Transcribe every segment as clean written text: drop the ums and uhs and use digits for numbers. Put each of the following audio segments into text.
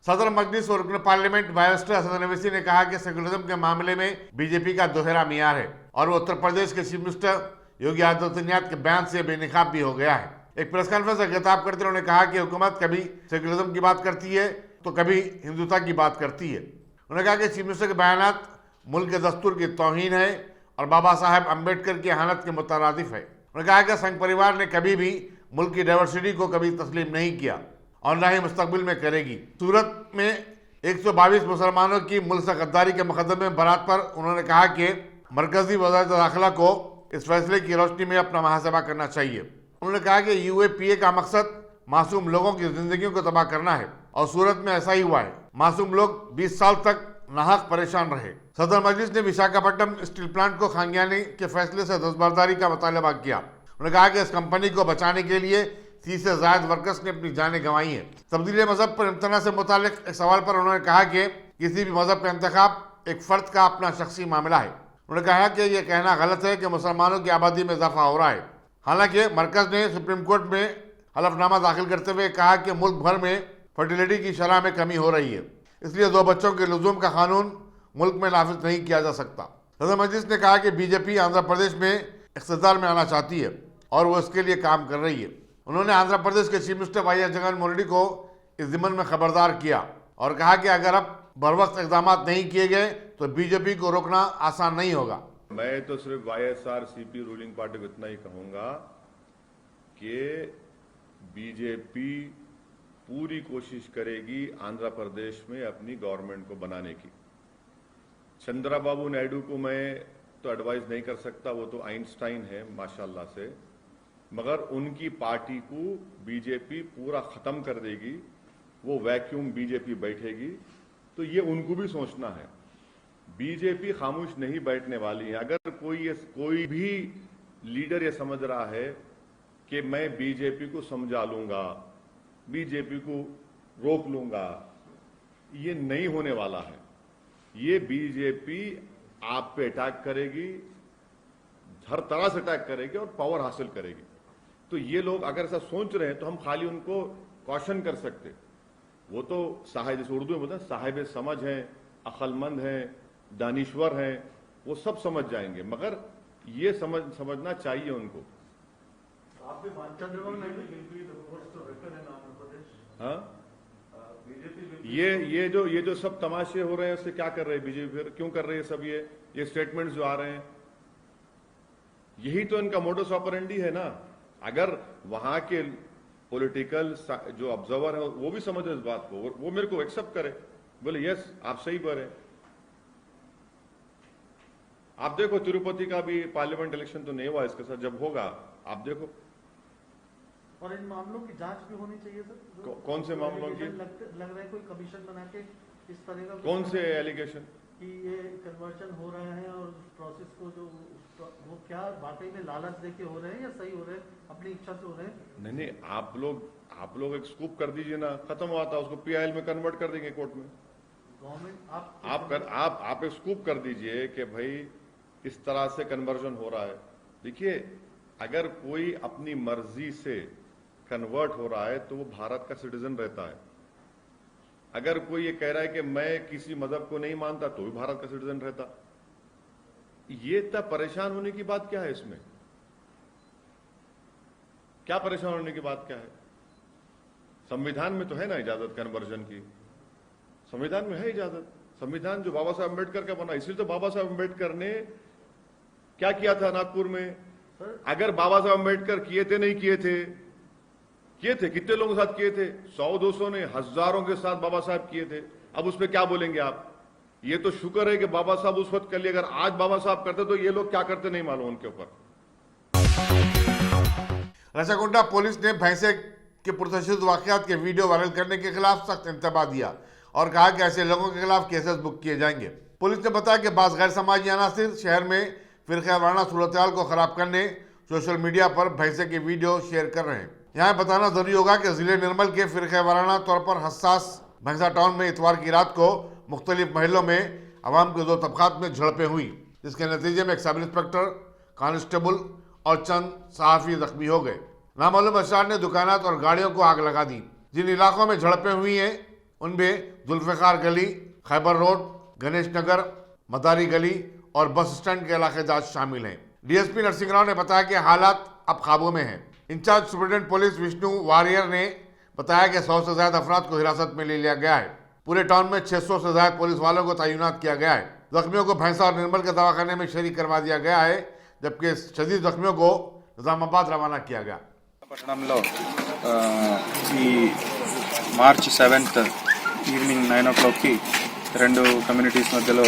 सदर मजलिस और रुकन पार्लियामेंट बैरिस्टर हसन नवीसी ने कहा कि सेकुलरिज्म के मामले में बीजेपी का दोहरा मियार है और वो उत्तर प्रदेश के चीफ मिनिस्टर योगी आदित्यनाथ के बयान से बेनकाब भी हो गया है। एक प्रेस कॉन्फ्रेंस से खिताब करते उन्होंने कहा कि हुकूमत कभी सेकुलरिज्म की बात करती है तो कभी हिंदुत्व की बात करती है। उन्होंने कहा कि चीफ मिनिस्टर के बयान मुल्क के दस्तूर की तौहीन है और बाबा साहेब अम्बेडकर की हालत के मुतरादिफ है। उन्होंने कहा कि संघ परिवार ने कभी भी मुल्क की डाइवर्सिटी को कभी तस्लीम नहीं किया और न ही मुस्तकबिल में करेगी। सूरत में 122 मुसलमानों की मुल्क से गद्दारी के मुकदमे में बरात पर उन्होंने कहा कि मरकजी वज़ारत दाखिला को इस फैसले की रोशनी में अपना मुहासबा करना चाहिए। उन्होंने कहा कि यूएपीए का मकसद मासूम लोगों की जिंदगियों को तबाह करना है और सूरत में ऐसा ही हुआ है। मासूम लोग 20 साल तक नाहक परेशान रहे। सदर मजलिस ने विशाखापट्टनम स्टील प्लांट को खांगियाने के फैसले से दस्तबरदारी का मुतालबा किया। उन्होंने कहा कि इस कंपनी को बचाने के लिए 30 से ज्यादा वर्कर्स ने अपनी जानें गंवाई हैं। तब्दीली मजहब पर इम्तना से मुतालिक एक सवाल पर उन्होंने कहा कि किसी भी मजहब का इंतखाब एक फर्द का अपना शख्सी मामला है। उन्होंने कहा कि यह कहना गलत है कि मुसलमानों की आबादी में इजाफा हो रहा है। हालांकि मरकज ने सुप्रीम कोर्ट में हलफनामा दाखिल करते हुए कहा कि मुल्क भर में फर्टिलिटी की शरह में कमी हो रही है, इसलिए 2 बच्चों के लुज़ूम का कानून मुल्क में नाफिज नहीं किया जा सकता। सदर मजलिस ने कहा कि बीजेपी आंध्र प्रदेश में इक़्तिदार में आना चाहती है और वो इसके लिए काम कर रही है। उन्होंने आंध्र प्रदेश के chief minister Y S Jagan Reddy को इस ज़िम्मन में खबरदार किया और कहा कि अगर अब बरवक्त इक़दाम नहीं किए गए तो बीजेपी को रोकना आसान नहीं होगा। मैं तो सिर्फ वाईएसआरसीपी रूलिंग पार्टी को इतना ही कहूंगा कि बीजेपी पूरी कोशिश करेगी आंध्र प्रदेश में अपनी गवर्नमेंट को बनाने की। चंद्रबाबू नायडू को मैं तो एडवाइस नहीं कर सकता, वो तो आइंस्टाइन है माशाल्लाह से, मगर उनकी पार्टी को बीजेपी पूरा खत्म कर देगी, वो वैक्यूम बीजेपी बैठेगी। तो ये उनको भी सोचना है, बीजेपी खामोश नहीं बैठने वाली है। अगर कोई भी लीडर ये समझ रहा है कि मैं बीजेपी को समझा लूंगा, बीजेपी को रोक लूंगा, ये नहीं होने वाला है। ये बीजेपी आप पे अटैक करेगी, हर तरह से अटैक करेगी और पावर हासिल करेगी। तो ये लोग अगर ऐसा सोच रहे हैं तो हम खाली उनको कॉशन कर सकते। वो तो साहिब, जैसे उर्दू में बोलते हैं, साहिब समझ हैं, अक्लमंद हैं, दानिश्वर हैं, वो सब समझ जाएंगे, मगर ये समझना चाहिए उनको। आप भी हाँ, ये जो सब तमाशे हो रहे हैं उससे क्या कर रहे हैं बीजेपी, फिर क्यों कर रही है सब ये स्टेटमेंट्स जो आ रहे हैं, यही तो इनका मोडस ऑपरेंडी है ना। अगर वहां के पॉलिटिकल जो ऑब्जर्वर है वो भी समझे इस बात को, वो मेरे को एक्सेप्ट करे, बोले यस आप सही बोले। आप देखो तिरुपति का भी पार्लियामेंट इलेक्शन तो नहीं हुआ, इसके साथ जब होगा आप देखो। और इन मामलों की जांच भी होनी चाहिए सर। कौन से मामलों की? लग रहा है कोई कमीशन बना के इस तरह का। कौन से एलिगेशन कि ये कन्वर्शन हो रहा है और प्रोसेस को जो वो क्या वाकई में लालच देके हो रहे हैं या सही हो रहे हैं, अपनी इच्छा से हो रहे हैं? नहीं, आप लोग एक स्कूप कर दीजिए ना, खत्म हुआ था, उसको पीआईएल में कन्वर्ट कर देंगे कोर्ट में। गवर्नमेंट आप एक स्कूप कर दीजिए कि भाई इस तरह से कन्वर्जन हो रहा है। देखिए, अगर कोई अपनी मर्जी से कन्वर्ट हो रहा है तो वो भारत का सिटीजन रहता है। अगर कोई ये कह रहा है कि मैं किसी मजहब को नहीं मानता तो भी भारत का सिटीजन रहता। ये इतना परेशान होने की बात क्या है इसमें? क्या परेशान होने की बात क्या है? संविधान में तो है ना इजाजत कन्वर्जन की, संविधान में है इजाजत। संविधान जो बाबा साहब अम्बेडकर का बना, इसलिए तो बाबा साहब अम्बेडकर ने क्या किया था नागपुर में। अगर बाबा साहब अम्बेडकर किए थे, नहीं किए थे, कितने लोगों के साथ किए थे? 100-200 ने, हजारों के साथ बाबा साहब किए थे। अब उसमें क्या बोलेंगे आप? ये तो शुक्र है कि बाबा साहब उस वक्त कर लिए, अगर आज बाबा साहब करते तो ये लोग क्या करते नहीं मालूम उनके ऊपर। रसाकुंडा पुलिस ने भैंसे के पुरतशद्दुद वाकयात के वीडियो वायरल करने के खिलाफ सख्त इंतबाह दिया और कहा कि ऐसे लोगों के खिलाफ केसेस बुक किए जाएंगे। पुलिस ने बताया कि बाज़ गैर समाजी अनासिर शहर में फिरका वाराना सूरत-ए-हाल को खराब करने सोशल मीडिया पर भैंसे के वीडियो शेयर कर रहे हैं। यहाँ बताना जरूरी होगा कि जिले निर्मल के फिरका वाराना तौर पर हसास भैंसा टाउन में इतवार की रात को मुख्तलिफ महलों में अवाम के 2 तबकात में झड़पें हुई, जिसके नतीजे में एक सब इंस्पेक्टर, कांस्टेबल और चंद सहाफ़ी जख्मी हो गए। नामालूम अशरार ने दुकानात और गाड़ियों को आग लगा दी। जिन इलाकों में झड़पें हुई हैं उनमें जुल्फिकार गली, खैबर रोड, गणेश नगर, मदारी गली और बस स्टैंड के इलाके जांच शामिल हैं। डीएसपी नरसिंह राव ने बताया कि हालात अब काबू में हैं। Incharge superintendent police Vishnu Warrier ने बताया कि 100 से ज्यादा अफराद को हिरासत में ले लिया गया है। पूरे टाउन में 600 से ज्यादा पुलिस वालों को तैनात किया गया है। जख्मियों को भैंसा और निर्मल के दवाखाने में शरीक करवा दिया गया है, जबकि शदीद जख्मियों को निजामाबाद रवाना किया गया। పట్టణంలో ఈ మార్చ్ 7th ఈవినింగ్ 9 o'clockకి రెండు కమ్యూనిటీస్ మధ్యలో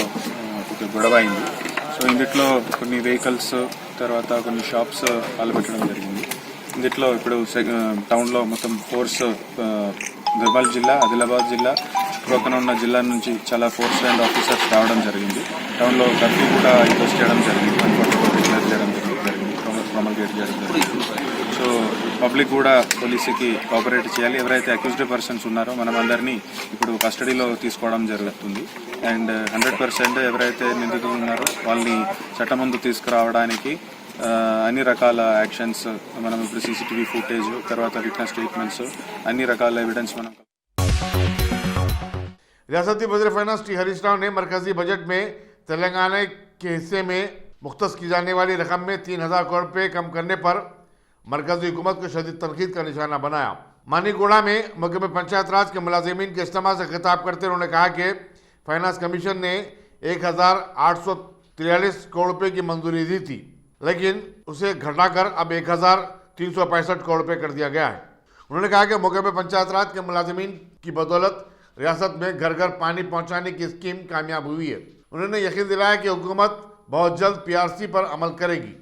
ఒక గొడవ అయింది. సో ఇందులో కొన్ని వెహికల్స్ తర్వాత కొన్ని షాప్స్ పాల్గొట్టడం జరిగింది. ఇందులో ఇప్పుడు టౌన్లో మొత్తం ఫోర్స్ నిర్మల్ జిల్లా, ఆదిలాబాద్ జిల్లా, పక్కన ఉన్న జిల్లా నుంచి చాలా ఫోర్స్ అండ్ ఆఫీసర్స్ రావడం జరిగింది. టౌన్లో కర్ఫ్యూ కూడా ఇంపోజ్ చేయడం జరిగింది, ప్రొమల్గేట్ చేయడం జరిగింది. సో పబ్లిక్ కూడా పోలీసుకి కోఆపరేట్ చేయాలి. ఎవరైతే అక్యూజ్డ్ పర్సన్స్ ఉన్నారో మనం అందరినీ ఇప్పుడు కస్టడీలో తీసుకోవడం జరుగుతుంది. అండ్ 100% ఎవరైతే నిందితులు ఉన్నారో వాళ్ళని చట్టం ముందు తీసుకురావడానికి అన్ని రకాల యాక్షన్స్ మనం ఇప్పుడు సీసీటీవీ ఫుటేజ్ తర్వాత విట్నెస్ స్టేట్మెంట్స్ అన్ని రకాల ఎవిడెన్స్ మనం रियासती वज़ीर फाइनेंस टी हरीश राव ने मरकजी बजट में तेलंगाना के हिस्से में मुख्तस की जाने वाली रकम में 3,000 करोड़ रुपये कम करने पर मरकजी हुकूमत को शदीद तनकीद का निशाना बनाया। मानीगुड़ा में महकमे पंचायत राज के मुलाजिमीन के इज्तिमा से खिताब करते उन्होंने कहा कि फाइनेंस कमीशन ने 1,843 करोड़ रुपये की मंजूरी दी थी, लेकिन उसे घटाकर अब 1,365 करोड़ रुपये कर दिया गया है। उन्होंने कहा कि महकमे पंचायत राज के मुलाजिमीन की बदौलत रियासत में घर घर पानी पहुंचाने की स्कीम कामयाब हुई है। उन्होंने यकीन दिलाया कि हुकूमत बहुत जल्द पीआरसी पर अमल करेगी।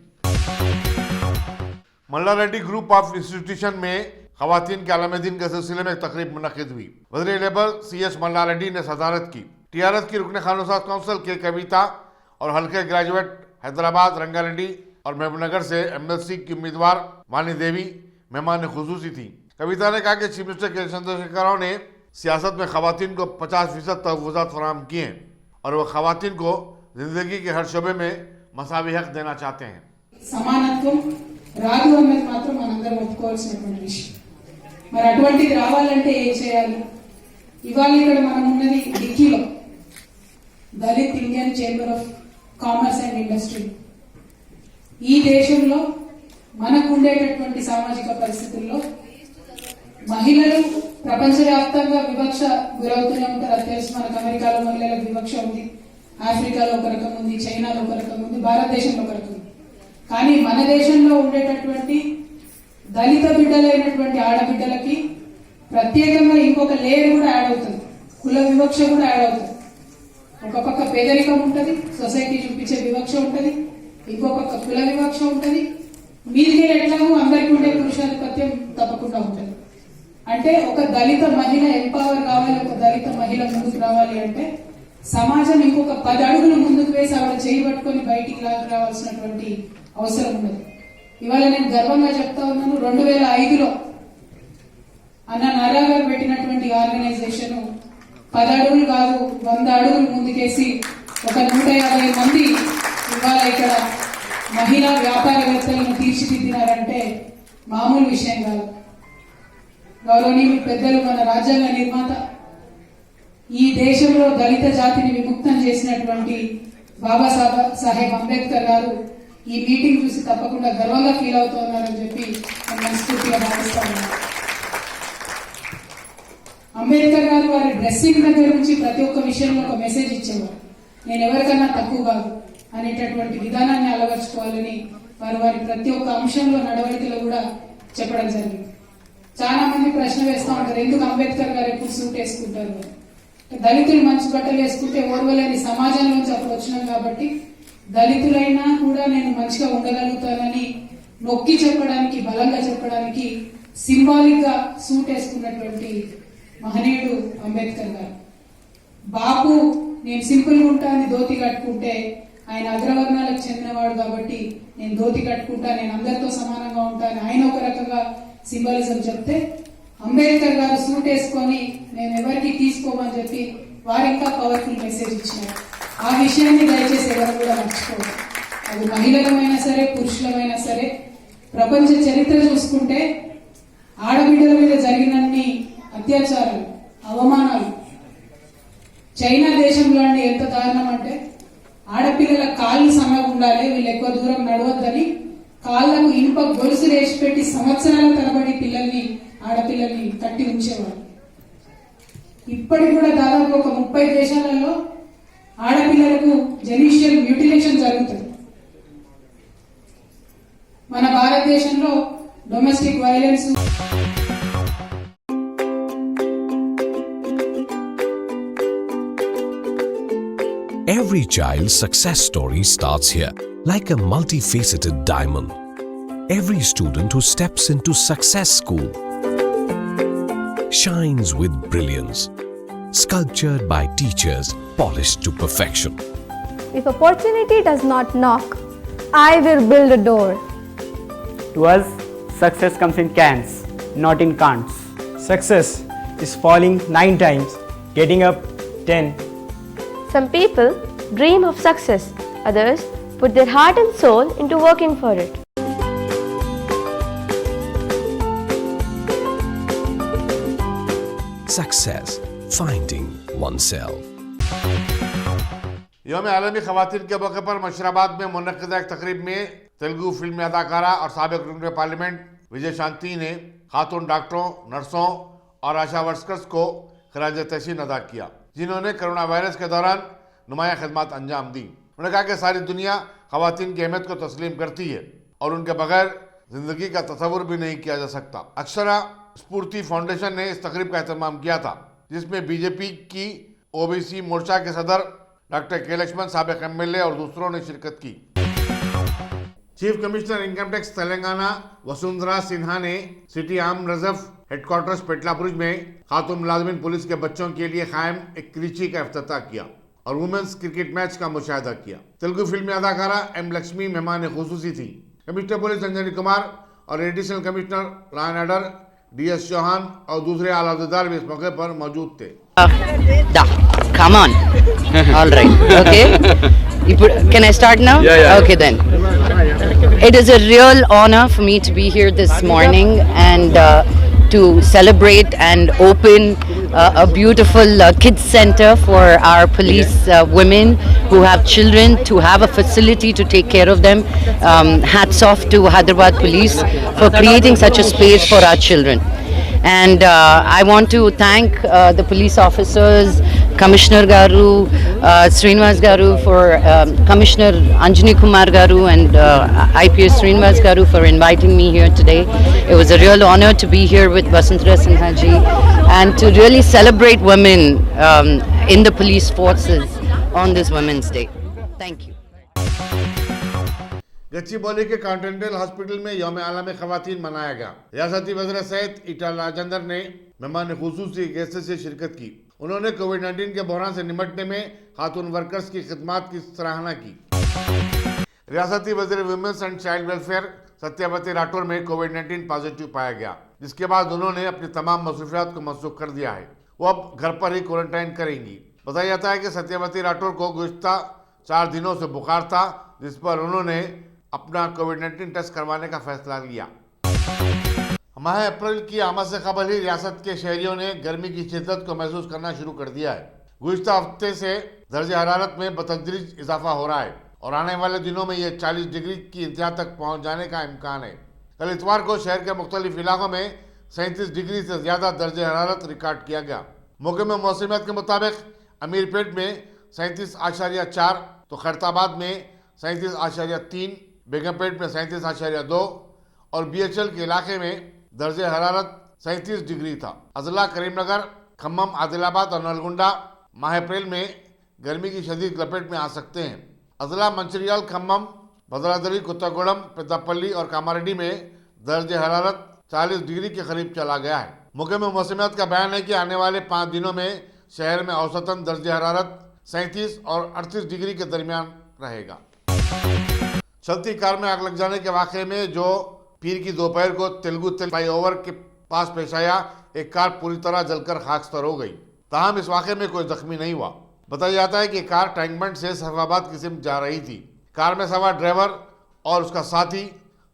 मल्ला रेड्डी ग्रुप ऑफ इंस्टीट्यूशन में खवातीन के आलम दिन के सिलसिले में एक तकरीब मुनक्किद हुई। वज़ीर लेबर CS मल्ला रेड्डी ने सदारत की। TRS की रुकन खानसाज काउंसिल के कविता और हल्के ग्रेजुएट हैदराबाद, रंगारेड्डी और महबूबनगर से MLC की उम्मीदवार वानी देवी मेहमान खुसूसी थी। कविता ने कहा कि चीफ मिनिस्टर के चंद्रशेखर राव ने सियासत में खवातीन को 50% तहफ़्फ़ुज़ात फराहम किए हैं और वह खवातीन को जिंदगी के हर शोबे में मसावी हक देना चाहते हैं। సమానత్వం రాదు అన్నది మాత్రం మనందరం ఒప్పుకోవాల్సినటువంటి విషయం. మరి అటువంటిది రావాలంటే ఏం చేయాలి? ఇవాళ ఇక్కడ మనం ఉన్నది డిక్కీలో Dalit Indian chamber of commerce and industry. ఈ దేశంలో మనకు ఉండేటటువంటి సామాజిక పరిస్థితుల్లో మహిళలు ప్రపంచవ్యాప్తంగా వివక్ష గురవుతూనే ఉంటారు. అది తెలుసు. మనకు అమెరికాలో మహిళలకు వివక్ష ఉంది, ఆఫ్రికాలో ఒక రకం ఉంది, చైనాలో ఒక రకం ఉంది, భారతదేశంలో ఒక రకం ఉంది. కానీ మన దేశంలో ఉండేటటువంటి దళిత బిడ్డలైనటువంటి ఆడబిడ్డలకి ప్రత్యేకంగా ఇంకొక లేయర్ కూడా యాడ్ అవుతుంది, కుల వివక్ష కూడా యాడ్ అవుతుంది. ఒక పక్క పేదరికం ఉంటుంది, సొసైటీ చూపించే వివక్ష ఉంటుంది, ఇంకో పక్క కుల వివక్ష ఉంటుంది, మీదికే ఎట్లాగో అందరికీ ఉండే పురుషాధిపత్యం తప్పకుండా ఉంటుంది. అంటే ఒక దళిత మహిళ ఎంపవర్ కావాలి, ఒక దళిత మహిళ ముందుకు రావాలి అంటే సమాజం ఇంకొక 10 అడుగులు ముందుకు వేసి ఆవిడ చేయబట్టుకొని బయటికి రావాల్సినటువంటి అవసరం ఉన్నది. ఇవాళ నేను గర్వంగా చెప్తా ఉన్నాను, 2005లో అన్న నారా గారు పెట్టినటువంటి ఆర్గనైజేషన్ 10 అడుగులు కాదు 100 అడుగులు ముందుకేసి ఒక 150 మంది ఇవాళ ఇక్కడ మహిళా వ్యాపారవేత్తలను తీర్చిదిద్దినారంటే మామూలు విషయం కాదు. గౌరవనీయులు పెద్దలు, మన రాజ్యాంగ నిర్మాత, ఈ దేశంలో దళిత జాతిని విముక్తం చేసినటువంటి బాబాసాహెబ్ అంబేద్కర్ గారు ఈ మీటింగ్ చూసి తప్పకుండా గర్వంగా ఫీల్ అవుతున్నారని చెప్పి మనస్ఫూర్తిగా భావిస్తాను. అంబేద్కర్ గారు వారి డ్రెస్సింగ్ దగ్గర నుంచి ప్రతి ఒక్క విషయంలో ఒక మెసేజ్ ఇచ్చేవారు. నేను ఎవరికన్నా తక్కువ కాదు అనేటటువంటి విధానాన్ని అలవర్చుకోవాలని వారు వారి ప్రతి ఒక్క అంశంలో నడవడికలో కూడా చెప్పడం జరిగింది. చాలా మంది ప్రశ్న వేస్తూ ఉంటారు, ఎందుకు అంబేద్కర్ గారు ఎప్పుడు సూట్ వేసుకుంటారు? దళితులు మంచి బట్టలు వేసుకుంటే ఓర్వలేని సమాజం నుంచి అప్పుడు వచ్చినాం కాబట్టి దళితులైనా కూడా నేను మంచిగా ఉండగలుగుతానని నొక్కి చెప్పడానికి, బలంగా చెప్పడానికి సింబాలిక్ గా సూట్ వేసుకున్నటువంటి మహనీయుడు అంబేద్కర్ గారు. బాపు నేను సింపుల్ గా ఉంటాను ధోతి కట్టుకుంటే, ఆయన అగ్రవర్ణాలకు చెందినవాడు కాబట్టి నేను ధోతి కట్టుకుంటా, నేను అందరితో సమానంగా ఉంటాను, ఆయన ఒక రకంగా సింబాలిజం చెప్తే, అంబేద్కర్ గారు సూట్ వేసుకొని మేము ఎవరికి తీసుకోమని చెప్పి వారు ఇంకా పవర్ఫుల్ మెసేజ్ ఇచ్చినారు. ఆ విషయాన్ని దయచేసి ఎవరు కూడా మర్చిపోవాలి. అది మహిళలమైనా సరే, పురుషులమైనా సరే, ప్రపంచ చరిత్ర చూసుకుంటే ఆడబిడ్డల మీద జరిగినన్ని అత్యాచారాలు, అవమానాలు చైనా దేశంలో అండి ఎంత దారుణం అంటే ఆడపిల్లల కాళ్ళు సన్నగా ఉండాలి, వీళ్ళు ఎక్కువ దూరం నడవద్దని కాళ్ళకు ఇనుప గొలుసు వేసి పెట్టి సంవత్సరాల తరబడి ఆడపిల్లల్ని కట్టి ఉంచేవారు. ఇప్పటికి కూడా దాదాపు ఒక 30 దేశాలలో ఆడపిల్లలకు జెనిషియల్ మ్యూటిలేషన్ జరుగుతుంది. మన భారతదేశంలో domestic violence Every child's success story starts here, like a multifaceted diamond. Every student who steps into Success School shines with brilliance, sculptured by teachers polished to perfection. If opportunity does not knock, I will build a door. To us, success comes in cans, not in can'ts. Success is falling 9 times, getting up 10. Some people dream of success, others put their heart and soul into working for it. Success, finding oneself. यौम आलमी ख़वातीन के मौके पर मशराबाद में मुनक़िदा एक तकरीब में तेलुगु फिल्मी अदाकारा और साबिक़ रुकन पार्लियामेंट विजय शांति ने खातून डॉक्टरों, नर्सों और आशा वर्कर्स को खराज तहसीन अदा किया, जिन्होंने कोरोना वायरस के दौरान नुमाया खिदमत अंजाम दी। उन्होंने कहा कि सारी दुनिया ख़वातीन की अहमियत को तस्लीम करती है और उनके बगैर जिंदगी का तस्वुर भी नहीं किया जा सकता। अक्षरा स्फूर्ति फाउंडेशन ने इस तकरीब का एहतमाम किया था, जिसमें बीजेपी की ओबीसी मोर्चा के सदर डॉक्टर के लक्ष्मण, साबिक़ एमएलए और दूसरों ने शिरकत की। Chief commissioner income tax Telangana Vasundhara Sinha ने सिटी आर्म रिजर्व हेडक्वार्टर्स पेटलापुरुष में खातून मुलाजिमीन पुलिस के बच्चों के लिए कायम एक क्रीची का इफ्तिताह किया और वुमेन्स क्रिकेट मैच का मुशाहिदा किया। तेलुगु फिल्मी अदाकारा एम लक्ष्मी मेहमान खुसूसी थी। कमिश्नर पुलिस अंजनी कुमार और additional commissioner law and order DS Chauhan और दूसरे आला अहदेदार भी इस मौके पर मौजूद थे। Come on. All right. Okay. Can I start now? Yeah. Okay then. It is a real honor for me to be here this morning and to celebrate and open a beautiful kids center for our police women who have children, to have a facility to take care of them. Hats off to Hyderabad Police for creating such a space for our children. And I want to thank the police officers, Commissioner Garu, Srinivas Garu, for Commissioner Anjani Kumar Garu and IPS Srinivas Garu for inviting me here today. It was a real honor to be here with Vasundhara Sinha ji and to really celebrate women in the police forces on this Women's Day. Thank you. Gachibowli के continental hospital में यौम आलमी ख़वातीन मनाया गया। रियासती वज़ीर सैयद ईटाल राजेंद्र ने मेहमान खुसूसी गेस्ट से शिरकत की। उन्होंने कोविड-19 के बहरान से निपटने में खातून वर्कर्स की खिदमत की सराहना की। रियासती वज़ीर women's and child welfare Satyavathi Rathore में कोविड-19 पॉजिटिव पाया गया, जिसके बाद उन्होंने अपनी तमाम मसरूफियात को मनसूख कर दिया है। वो अब घर पर ही क्वारंटाइन करेंगी। बताया जाता है कि सत्यावती राठौर को गुज़िश्ता 4 दिनों से बुखार था, जिस पर उन्होंने अपना कोविड-19 टेस्ट करवाने का फैसला लिया। माह अप्रैल की आमद से कबल ही रियासत के शहरियों ने गर्मी की शिद्दत को महसूस करना शुरू कर दिया है। गुज़िश्ता हफ्ते से दर्जे हरारत में बतदरीज इजाफा हो रहा है और आने वाले दिनों में यह 40 डिग्री की इंतहा तक पहुंच जाने का इम्कान है। कल इतवार को शहर के मुख्तलिफ इलाकों में 37 डिग्री से ज्यादा दर्जे हरारत रिकॉर्ड किया गया। मौके में मौसमियात के मुताबिक अमीरपेट में 37.4 तो खैरताबाद में 37.3, बेगमपेट में 37.2 और BHL के इलाके में दर्जे हरारत 37 डिग्री था। अजला, करीमनगर, खम्मम, आदिलाबाद और नलगुंडा माह अप्रैल में गर्मी की शदीद लपेट में आ सकते हैं। अजला, मंचिरियाल, खम्मम, भद्रादरी, कुत्तागुड़म, पेद्दापल्ली और कामारेड्डी में दर्जे हरारत 40 डिग्री के करीब चला गया है। मौके में मौसमियात का बयान है कि आने वाले 5 दिनों में शहर में औसतन दर्जे हरारत 37 और 38 डिग्री के दरमियान रहेगा। चलती कार में आग लग जाने के वाक़े में जो पीर की दोपहर को तेलुगु फ्लाईओवर के पास पेश आया, एक कार पूरी तरह जलकर खाकस्तर हो गई। ताहम इस वाक़े में कोई जख्मी नहीं हुआ। बताया जाता है कि कार टैंकबंड से सफाबाद की सिमत जा रही थी। कार में सवार ड्राइवर और उसका साथी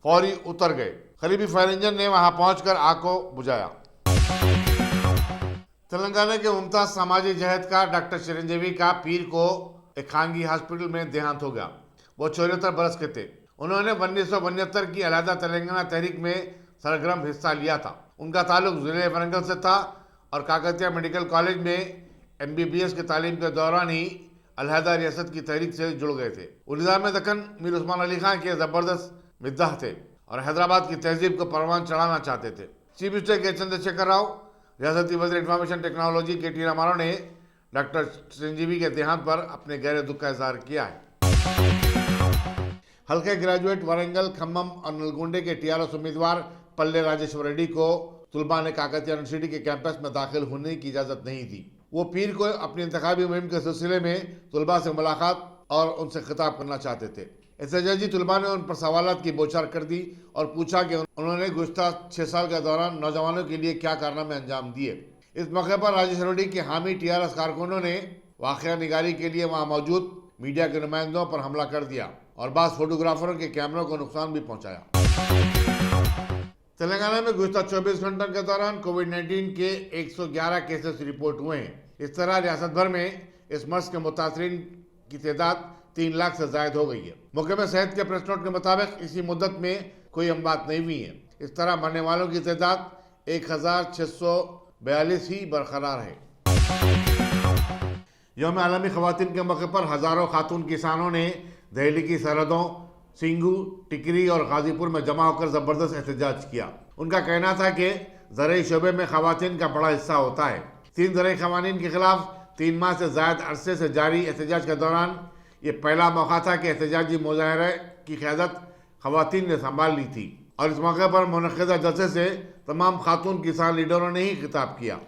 फौरी उतर गए। करीबी फायर इंजन ने वहां पहुंचकर आग को बुझाया। तेलंगाना के मुमताज सामाजिक जहदकार डॉक्टर चिरंजीवी का पीर को एक खानगी हॉस्पिटल में देहांत हो गया। वो 74 बरस के थे। उन्होंने 1972 की अलहदा तेलंगाना तहरीक में सरगर्म हिस्सा लिया था। उनका ताल्लुक जिले वरंगल से था और काकतिया मेडिकल कॉलेज में MBBS की तालीम के दौरान ही अलहदा रियासत की तहरीक से जुड़ गए थे। वो निज़ाम दक्कन मीर उस्मान अली खान के ज़बरदस्त मिद्दाह थे और हैदराबाद की तहजीब को परवान चढ़ाना चाहते थे। चीफ मिनिस्टर के चंद्रशेखर राव, रियासती वज़ीर इंफॉर्मेशन टेक्नोलॉजी KT रामाराव ने डॉक्टर चिरंजीवी के देहांत पर अपने गहरे दुख का इजहार किया है। हल्के ग्रेजुएट वरंगल, खम्मम और नलगुंडे के TRS उम्मीदवार पल्ले राजेश्वर रेड्डी को तुलबा ने काकतिया यूनिवर्सिटी के कैंपस में दाखिल होने की इजाज़त नहीं दी। वो पीर को अपनी इंतखाबी मुहिम के सिलसिले में तुलबा से मुलाकात और उनसे खिताब करना चाहते थे। एहतजाजी तुलबा ने उन पर सवालात की बौछार कर दी और पूछा कि उन्होंने गुज़श्ता 6 साल के दौरान नौजवानों के लिए क्या कारनामे अंजाम दिए। इस मौके पर राजेश्वर रेड्डी के हामी TRS कारकुनों ने वाक़या निगारी के लिए वहाँ मौजूद मीडिया के नुमाइंदों पर हमला कर दिया और बाज़ फोटोग्राफरों के कैमरों को नुकसान भी पहुँचाया। तेलंगाना में गुज़श्ता 24 घंटों के दौरान कोविड-19 के 111 केसेस रिपोर्ट हुए हैं। इस तरह रियासत भर में इस मर्ज के मुतासरीन की तादाद 3 लाख से ज़ायद हो गई है। महकमा सेहत के प्रेस नोट के मुताबिक इसी मुद्दत में कोई अमवात नहीं हुई है। इस तरह मरने वालों की तादाद 1642 ही बरकरार है। यौम आलमी ख़वातीन के मौके पर हज़ारों खातून किसानों ने दिल्ली की सरहदों सिंगू, टिकरी और गाजीपुर में जमा होकर ज़बरदस्त एहतजाज किया। उनका कहना था कि ज़राई शोबे में ख़वातीन का बड़ा हिस्सा होता है। 3 ज़राई क़वानीन के खिलाफ 3 माह से ज़ायद अरसे से जारी एहतजाज के दौरान ये पहला मौका था कि एहतजाजी मुज़ाहरे की क़यादत ख़वातीन ने संभाल ली थी और इस मौके पर मुनक़िदा जलसे से तमाम खातून किसान लीडरों ने ही खिताब किया।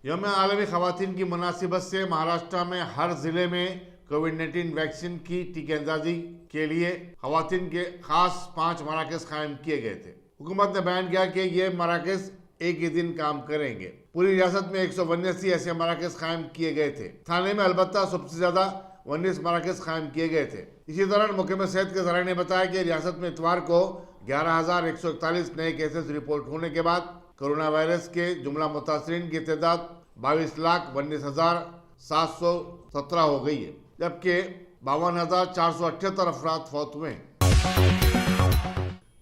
यौम आलमी ख़वातीन की मुनासिबत से महाराष्ट्र में हर ज़िले में कोविड-19 वैक्सीन की टीकांदाजी के लिए ख़वातीन के खास 5 मराकज़ कायम किए गए थे। हुकूमत ने बयान किया कि ये मराकज़ एक ही दिन काम करेंगे। पूरी रियासत में 189 ऐसे मराकज़ कायम किए गए थे। थाने में अलबत्ता सबसे ज़्यादा 19 मराकज़ कायम किए गए थे। इसी दौरान महकमा सेहत के ज़राए ने बताया कि रियासत में इतवार को 11,141 नए केसेस रिपोर्ट होने के बाद कोरोना वायरस के जुमला मुतासरीन की तादाद 22,19,717 हो गई है, जबकि 52,478 अफराद फौत हुए हैं।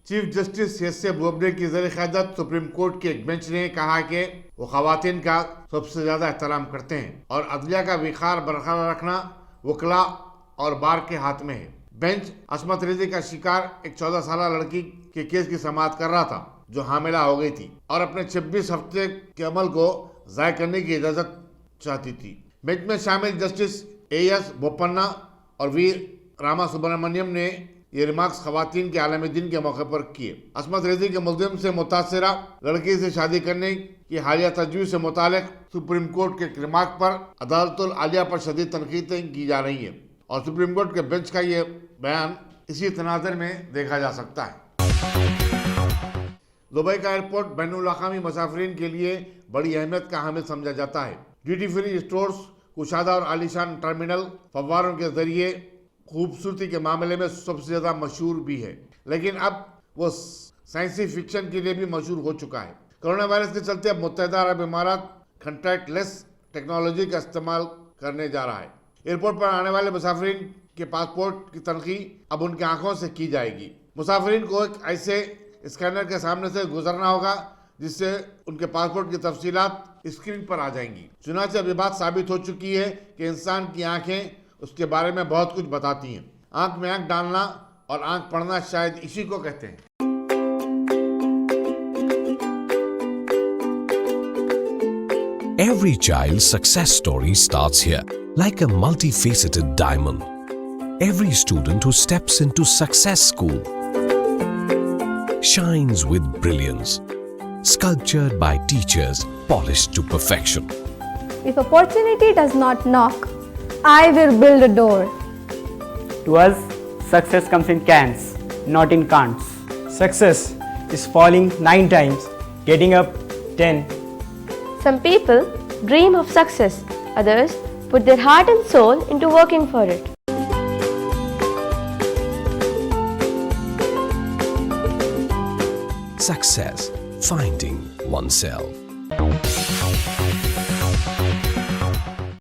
Chief justice S A Bobde की ज़ेर-ए-क़यादत सुप्रीम कोर्ट के एक बेंच ने कहा कि वो ख़वातीन का सबसे ज़्यादा एहतराम करते हैं और अदलिया का विखार बरकरार रखना वकला और बार के हाथ में है। बेंच असमत रेज़ी का शिकार एक 14 साल लड़की के केस की समाअत कर रहा था जो हामिला हो गई थी और अपने 26 हफ्ते के अमल को ज़ाय करने की इजाज़त चाहती थी। बेंच में शामिल जस्टिस AS बोपन्ना और V रामा सुब्रमण्यम ने ये रिमार्क्स ख़वातीन के आलमी दिन के मौके पर किए। असमत रेज़ी के मुल्ज़िम से मुतासिरा लड़की से शादी करने की हालिया तजवीज़ से मुतालिक सुप्रीम कोर्ट के रिमार्क पर अदालतुल आलिया पर शदीद तनकीदें की जा रही हैं और सुप्रीम कोर्ट के बेंच का ये बयान इसी तनाज़ुर में देखा जा सकता है। दुबई का एयरपोर्ट बैनुल अक़वामी मुसाफिरीन के लिए बड़ी अहमियत का हामिल समझा जाता है। ड्यूटी फ्री स्टोर्स, कुशादा और आलीशान टर्मिनल फव्वारों के जरिए खूबसूरती के मामले में सबसे ज़्यादा मशहूर भी है, लेकिन अब वो साइंसी फिक्शन के लिए भी मशहूर हो चुका है। कोरोना वायरस के चलते अब मुत्तहिदा अरब इमारात कॉन्टैक्टलेस टेक्नोलॉजी का इस्तेमाल करने जा रहा है। एयरपोर्ट पर आने वाले मुसाफिरीन के पासपोर्ट की तनख़ी अब उनकी आंखों से की जाएगी। मुसाफिरीन को एक ऐसे स्कैनर के सामने से गुजरना होगा जिससे उनके पासपोर्ट की तफसीलात स्क्रीन पर आ जाएंगी। चुनांचे अब ये बात साबित हो चुकी है कि इंसान की आंखें उसके बारे में बहुत कुछ बताती हैं। आंख में आंख डालना और आंख पढ़ना शायद इसी को कहते हैं। Every child's success story starts here, like a multifaceted diamond. Every student who steps into success school shines with brilliance, sculptured by teachers polished to perfection. If opportunity does not knock, I will build a door. To us, success comes in cans, not in can'ts. Success is falling 9 times, getting up 10. Some people dream of success, others put their heart and soul into working for it. Success, finding oneself.